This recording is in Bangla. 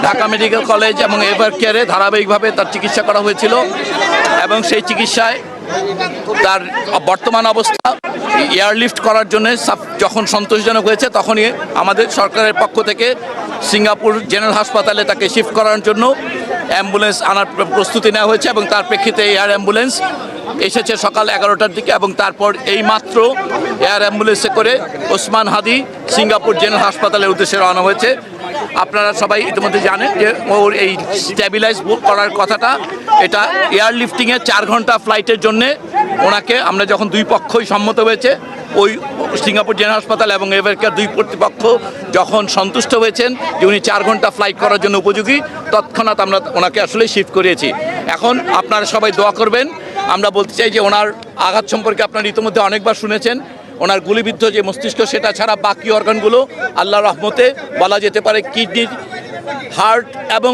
ঢাকা মেডিকেল কলেজ এবং এভার কেয়ারে ধারাবাহিকভাবে তার চিকিৎসা করা হয়েছিল এবং সেই চিকিৎসায় তার বর্তমান অবস্থা এয়ারলিফট করার জন্য যখন সন্তোষজনক হয়েছে তখনই আমাদের সরকারের পক্ষ থেকে সিঙ্গাপুর জেনারেল হাসপাতালে তাকে শিফট করার জন্য অ্যাম্বুলেন্স আনার প্রস্তুতি নেওয়া হয়েছে এবং তার প্রেক্ষিতে এয়ার অ্যাম্বুলেন্স এসেছে সকাল 11টার দিকে এবং তারপর এইমাত্র এয়ার অ্যাম্বুলেন্সে করে ওসমান হাদি সিঙ্গাপুর জেনারেল হাসপাতালের উদ্দেশ্যে রওনা হয়েছে। আপনারা সবাই ইতিমধ্যে জানেন যে ওর এই স্ট্যাবিলাইজ করার কথাটা, এটা এয়ারলিফটিংয়ে 4 ঘন্টা ফ্লাইটের জন্যে ওনাকে আমরা যখন দুই পক্ষই সম্মত হয়েছে, ওই সিঙ্গাপুর জেনারেল হাসপাতাল এবং এভার কেয়ার দুই কর্তৃপক্ষ যখন সন্তুষ্ট হয়েছেন যে উনি 4 ঘন্টা ফ্লাইট করার জন্য উপযোগী, তৎক্ষণাৎ আমরা ওনাকে আসলে শিফট করিয়েছি। এখন আপনারা সবাই দোয়া করবেন। আমরা বলতে চাই যে ওনার আঘাত সম্পর্কে আপনারা ইতিমধ্যে অনেকবার শুনেছেন। ওনার গুলিবিদ্ধ যে মস্তিষ্ক সেটা ছাড়া বাকি অর্গানগুলো আল্লাহর রহমতে বলা যেতে পারে কিডনি, হার্ট এবং